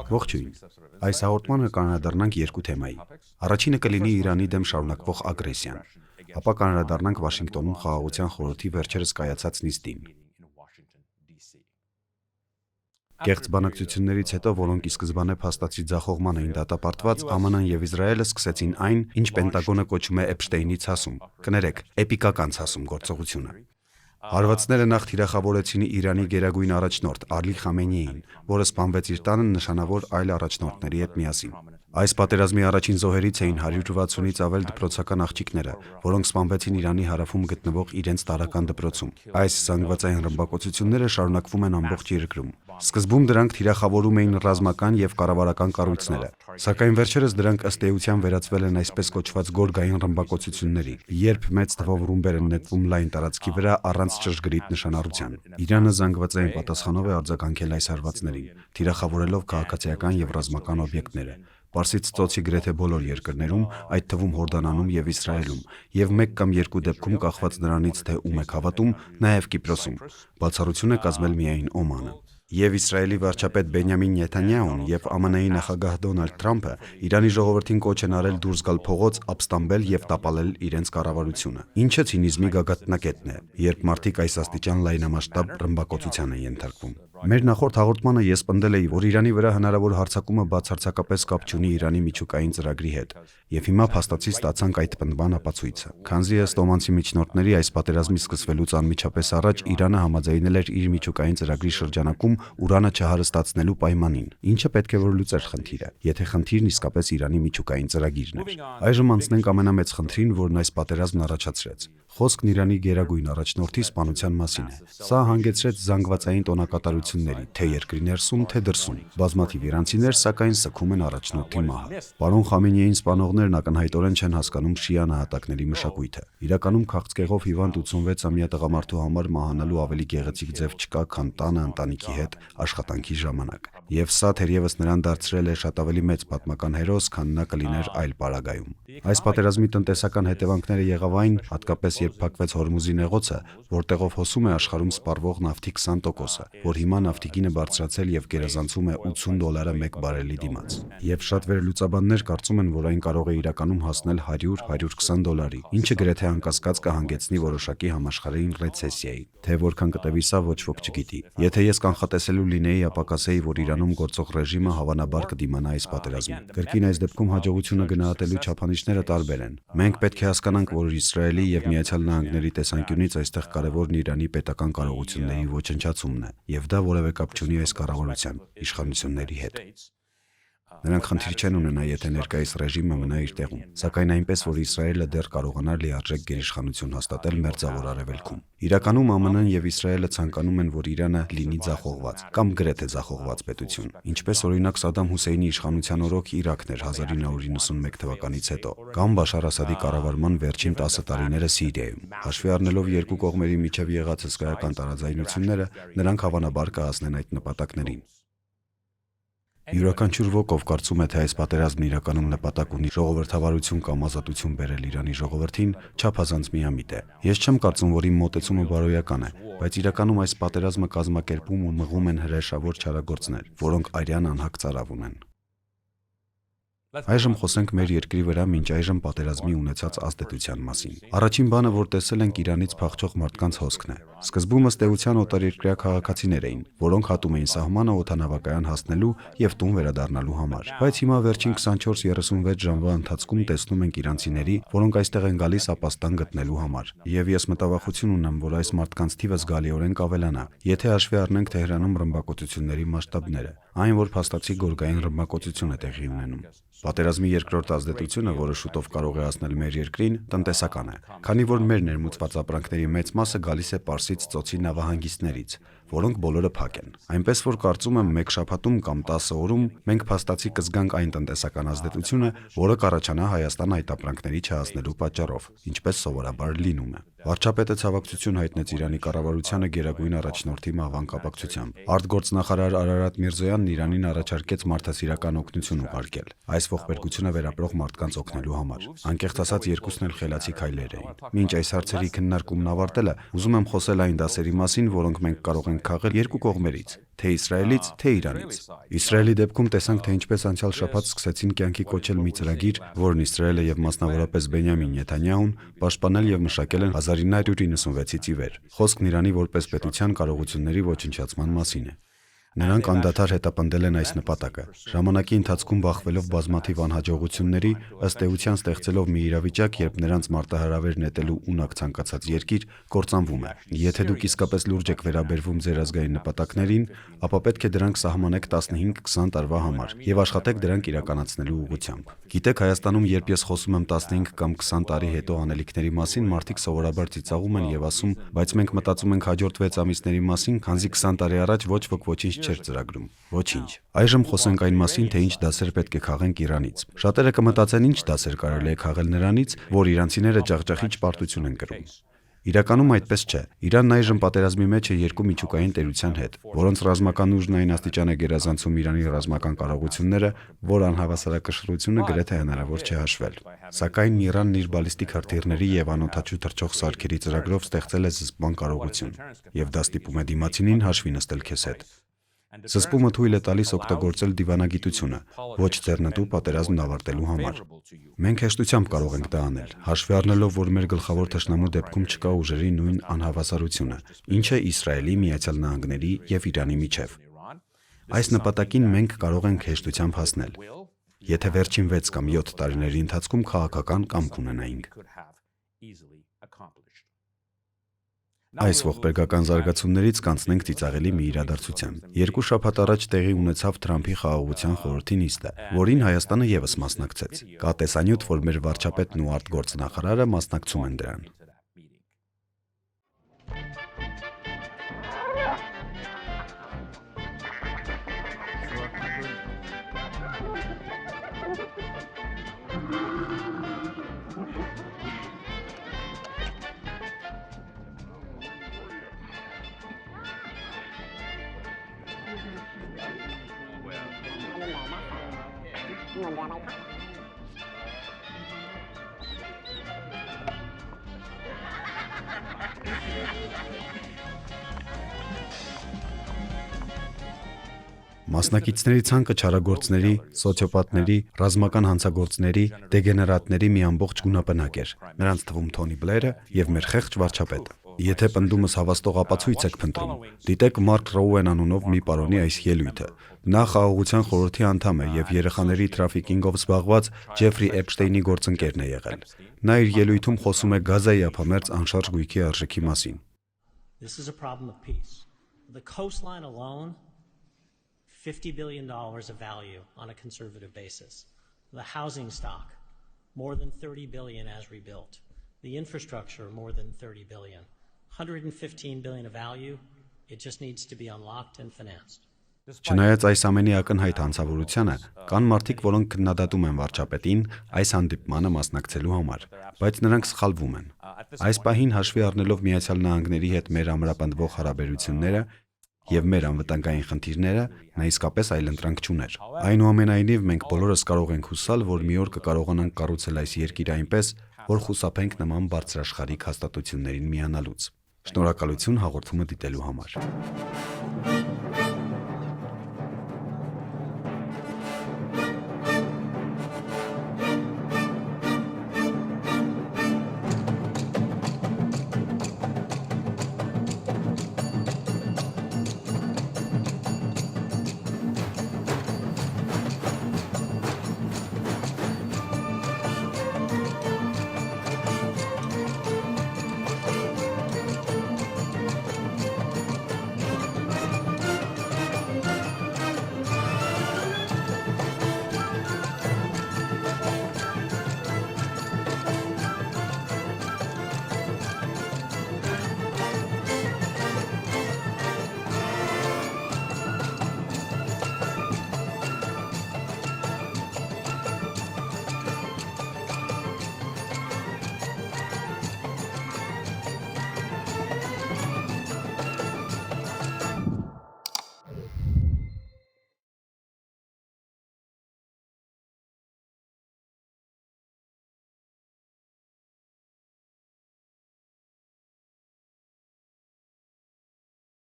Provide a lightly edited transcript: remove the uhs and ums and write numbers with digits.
Ողջույն։ Այս հաղորդմանը կանրադառնանք երկու թեմայի։ Առաջինը կլինի Իրանի դեմ շարունակվող ագրեսիան, ապա կանրադառնանք Վաշինգտոնում Խաղաղության խորհրդի վերջերս կայացած նիստին։ Կեղծ բանակցություններից հետո, որոնք ի սկզբանե փաստացի ձախողման էին դատապարտված, ԱՄՆ-ն եւ Իսրայելը սկսեցին այն, ինչ Պենտագոնը կոչում է Էփշտեյնի ցասում, կներեք, էպիկական ցասում գործողությունը։ Հարվածները նախ թիրախավորեցին Իրանի գերագույն առաջնորդ Ալի Խամենեիին, որը սպանվեց իր տանը նշանավոր այլ առաջնորդների հետ միասին։ Այս պատերազմի առաջին զոհերից էին 160-ից ավել դպրոցական աղջիկները, որոնք սպանվեցին Իրանի հարավում գտնվող իրենց տարրական դպրոցում։ Այս զանգվածային ռմբակոծությունները շարունակվում են ամբողջ երկրում։ Սկզբում դրանք թիրախավորում էին ռազմական եւ կառավարական կառույցները, սակայն վերջերս դրանք ըստ էության վերածվել են այսպես կոչված գորգային ռմբակոծությունների, երբ մեծ թվով ռումբեր են նետվում լայն տարածքի վրա առանց ճշգրիտ նշանառության։ Իրանը զանգվածային պատասխանով է արձագանքել այս հարվածներին, թիրախավորելով քաղաքացիական եւ ռազմական օբյեկտները։ Պարսից ծոցի գրեթե բոլոր երկրներում, այդ թվում Հորդանանում եւ Իսրայելում, եւ մեկ կամ երկու դեպքում կախված նրանից, թե ում եք հավատում, նաեւ Կիպրոսում, բացառություն է կազմել միայն Օմանը։ Եվ Իսրայելի վարչապետ Բենյամին Նեթանյահուն եւ ԱՄՆ-ի նախագահ Դոնալդ Թրամփը Իրանի ժողովրդին կոչ են արել դուրս գալ փողոց, ապստամբել եւ տապալել իրենց կառավարությունը, ինչը ցինիզմի գագաթնակետն է, երբ մարդիկ այս աստիճան լայնամասշտաբ ռմբակոծության են ենթարկվում։ Մեր նախորդ հաղորդմանը ես պնդել էի, որ Իրանի վրա հնարավոր հարձակումը բացարձակապես կապ չունի Իրանի միջուկային ծրագրի հետ, եւ հիմա փաստացի ստացանք այդ պնդման ապացույցը։ Քանզի ըստ օմանցի միջնորդների այս պատերազմի սկսվելուց անմիջապես առաջ Իրանը համաձայնել էր իր միջուկային ծրագրի շրջանակում ուրանը չհարստացնելու պայմանին, ինչը պետք է որ լուծեր խնդիրը, եթե խնդիրն իսկապես Իրանի միջուկային ծրագիրն էր։ Այժմ անցնենք ամենամեծ խնդրին, որն այս պատերազմն առաջացրեց։ Խոսքն Իրանի գերագույն առաջնորդի սպանության մասին է։ Սա հանգեցրեց զանգվածային տոնակատարությունների, թե երկրի ներսում, թե դրսում։ Բազմաթիվ իրանցիներ սակայն սգում են առաջնորդի մահը։ Պարոն Խամենեիին սպանողներն ակնհայտորեն չեն հասկանում շիա նահատակների մշակույթը։ Իրականում քաղցկեղով հիվանդ 86-ամյա տղամարդու համար մահանալու ավելի գեղեցիկ ձև չկա, քան տանը ընտանիքի հետ աշխատանքի ժամանակ։ Եվ սա թերևս նրան դարձրել է շատ ավելի մեծ պատմական հերոս, քան նա կլիներ այլ պարագայում։ Այս պատերազմի տնտեսական հետևանքները եղավ այն, հատկապես երբ փակվեց Հորմուզի նեղոցը, որտեղով հոսում է աշխարհում սպառվող նավթի 20%-ը, որ հիմա նավթի գինը բարձրացել եւ գերազանցում է $80 մեկ բարելի դիմաց։ Եվ շատ վերլուծաբաններ կարծում են, որ այն կարող է իրականում հասնել $100-120, ինչը գրեթե անկասկած կհանգեցնի որոշակի համաշխարհային ռեցեսիայի։ Թե որքան կտևի սա, ոչ ոք չգիտի։ Եթե ես կանխատեսելու լինեի, ապա կասեի, որ Իրանում գործող ռեժիմը հավանաբար կդիմանա այս պատերազմին։ Կրկին այս դեպքում հաջողությունը գնահատելու չափանիշները տարբեր են։ Մենք պետք է հասկանանք, որ Իսրայելի եւ Միացյալ Նահանգների տեսանկյունից այստեղ կարևորն Իրանի պետական կարողությունների ոչնչացումն է, եւ դա որևէ կապ չունի այս կառավարության, իշխանությունների հետ։ Նրանք խնդիր չեն ունենա, եթե ներկայիս ռեժիմը մնա իր տեղում, սակայն այնպես, որ Իսրայելը դեռ կարողանար լիարժեք գերիշխանություն հաստատել Մերձավոր Արևելքում։ Իրականում ԱՄՆ-ն եւ Իսրայելը ցանկանում են, որ Իրանը լինի ձախողված կամ գրեթե ձախողված պետություն, ինչպես օրինակ Սադամ Հուսեյնի իշխանության օրոք Իրաքն էր 1991 թվականից հետո, կամ Բաշար Ասադի կառավարման վերջին 10 տարիները Սիրիայում։ Հաշվի առնելով երկու կողմերի միջև եղած հսկայական տարաձայնությունները, նրանք հավանաբար կհասնեն այդ նպատակներին։ Յուրաքանչյուր ոք, ով կարծում է, թե այս պատերազմն իրականում նպատակ ունի ժողովրդավարություն կամ ազատություն բերել Իրանի ժողովրդին, չափազանց միամիտ է։ Ես չեմ կարծում, որ իմ մոտեցումը բարոյական է, բայց իրականում այս պատերազմը կազմակերպում ու մղում են հրեշավոր չարագործներ, որոնք արյան անհակ ծարավ ունեն։ Այժմ խոսենք մեր երկրի վրա մինչ այժմ պատերազմի ունեցած ազդեցության մասին։ Առաջին բանը, որ տեսել ենք, Իրանից փախչող մարդկանց հոսքն է։ Սկզբում ըստ էության օտարերկրյա քաղաքացիներ էին, որոնք հատում էին սահմանը օդանավակայան հասնելու եւ տուն վերադառնալու համար։ Բայց հիմա վերջին 24-36 ժամվա ընթացքում տեսնում ենք իրանցիների, որոնք այստեղ են գալիս ապաստան գտնելու համար։ Եվ ես մտավախություն ունեմ, որ այս մարդկանց թիվը զգալիորեն կավելանա, եթե հաշվի առնենք Թեհրանում ռմբակոծությունների մասշտաբները, այն որ փաստացի գորգային ռմբակոծություն է տեղի ունենում։ Պատերազմի երկրորդ ազդեցությունը, որը շուտով կարող է հասնել մեր երկրին, տնտեսական է, քանի որ մեր ներմուծված ապրանքների մեծ մասը գալիս է Պարսից ծոցի նավահանգիստներից, որոնք բոլորը փակ են։ Այնպես որ կարծում եմ մեկ շաբաթում կամ 10 օրում մենք փաստացի կզգանք այն տնտեսական ազդեցությունը, որը կառաջանա Հայաստան այդ ապրանքների չհասնելու պատճառով, ինչպես սովորաբար լինում է։ Վարչապետը ցավակցություն հայտնեց Իրանի կառավարությանը գերագույն առաջնորդի մահվան կապակցությամբ։ Արտգործնախարար Արարատ Միրզոյանն Իրանին առաջարկեց մարդասիրական օգնություն ուղարկել։ Այս այս ողբերգությունը վերապրող մարդկանց օգնելու համար։ Անկեղծ ասած, երկուսն էլ խելացի քայլեր էին։ Մինչ այս հարցերի քննարկումն ավարտելը, ուզում եմ խոսել այն դասերի մասին, որոնք մենք կարող ենք քաղել երկու կողմերից, թե Իսրայելից, թե Իրանից։ Իսրայելի դեպքում տեսանք, թե ինչպես անցյալ շաբաթ սկսեցին կյանքի կոչել մի ծրագիր, որն Իսրայելը եւ մասնավորապես Բենյամին Նեթանյահուն պաշտպանել եւ մշակել են 1996-ից ի վեր։ Խոսքն Իրանի որպես պետության կարողությունների ոչնչացման մասին է։ Նրանք անդադար հետապնդել են այս նպատակը։ Ժամանակի ընթացքում բախվելով բազմաթիվ անհաջողությունների, ըստ էության ստեղծելով մի իրավիճակ, երբ նրանց մարտահրավեր նետելու ունակ ցանկացած երկիր կործանվում է։ Եթե դուք իսկապես լուրջ եք վերաբերվում ձեր ազգային նպատակներին, ապա պետք է դրանք սահմանեք 15-20 տարվա համար եւ աշխատեք դրանք իրականացնելու ուղղությամբ։ Գիտեք, Հայաստանում, երբ ես խոսում եմ 15 կամ 20 տարի հետո անելիքների մասին, մարդիկ սովորաբար ծիծաղում են եւ ասում, բայց մենք մտածում ենք հաջորդ 6 ամիսների մասին, քանզի 20 տարի առաջ ոչ ոք ոչինչ չէր ծրագրում։ Ոչինչ։ Այժմ խոսենք այն մասին, թե ինչ դասեր պետք է քաղենք Իրանից։ Շատերը կմտածեն, ինչ դասեր կարելի է քաղել նրանից, որ իրանցիները ջախջախիչ պարտություն են կրում։ Իրականում այդպես չէ։ Իրանն այժմ պատերազմի մեջ է երկու միջուկային տերության հետ, որոնց ռազմական ուժն այն աստիճան է գերազանցում Իրանի ռազմական կարողությունները, որ անհավասարակշռությունը գրեթե հնարավոր չէ հաշվել։ Սակայն Իրանն իր բալիստիկ հրթիռների եւ անօդաչու թռչող սարքերի ծրագրով ստեղծել է զսպման կարողություն, եւ դա ստիպում է դիմացինին հաշվի նստել քեզ հետ։ Զսպումը թույլ է տալիս օգտագործել դիվանագիտությունը, ոչ ձեռնտու պատերազմն ավարտելու համար։ Մենք հեշտությամբ կարող ենք դա անել, հաշվի առնելով, որ մեր գլխավոր թշնամու դեպքում չկա ուժերի նույն անհավասարությունը, ինչը Իսրայելի, Միացյալ Նահանգների եւ Իրանի միջև։ Այս նպատակին մենք կարող ենք հեշտությամբ հասնել, եթե վերջին 6 կամ 7 տարիների ընթացքում քաղաքական կամք ունենայինք։ Այս ողբերգական զարգացումներից կանցնենք ծիծաղելի մի իրադարձության։ 2 շաբաթ առաջ տեղի ունեցավ Թրամփի խաղաղության խորհրդի նիստը, որին Հայաստանը եւս մասնակցեց։ Կա տեսանյութ, որ մեր վարչապետն ու արտգործնախարարը մասնակցում են դրան։ Մասնակիցների ցանկը չարագործների, սոցիոպատների, ռազմական հանցագործների, դեգեներատների մի ամբողջ գունապնակ էր։ Նրանց թվում Թոնի Բլերը եւ մեր խեղճ վարչապետը։ Եթե պնդումս հավաստող ապացույց եք փնտրում, դիտեք Մարկ Ռոուեն անունով մի պարոնի այս ելույթը։ Նա խաղաղության խորհրդի անդամ է եւ երեխաների թրաֆիկինգով զբաղված Ջեֆրի Էփշտեյնի գործընկերն է եղել։ Նա իր ելույթում խոսում է Գազայի ափամերձ անշարժ գույքի արժեքի մասին։ $50 billion of value on a conservative basis. The housing stock, more than 30 billion as rebuilt. The infrastructure, more than 30 billion. 115 billion of value, it just needs to be unlocked and financed. Չնայած այս ամենի ակնհայտ հանցավորությանը, կան մարդիկ, որոնք քննադատում են վարչապետին այս հանդիպմանը մասնակցելու համար, բայց նրանք սխալվում են։ Այս պահին հաշվի առնելով Միացյալ Նահանգների հետ մեր ամրապնդվող հարաբերությունները եւ մեր անվտանգային խնդիրները, նա իսկապես այլընտրանք չուներ։ Այնուամենայնիվ, մենք բոլորս կարող ենք հուսալ, որ մի օր կկարողանանք կառուցել այս երկիրը այնպես, որ խուսափենք նման բարձրաշխարհիկ հաստատություններին միանալուց։ Շնորհակալություն հաղորդումը դիտելու համար։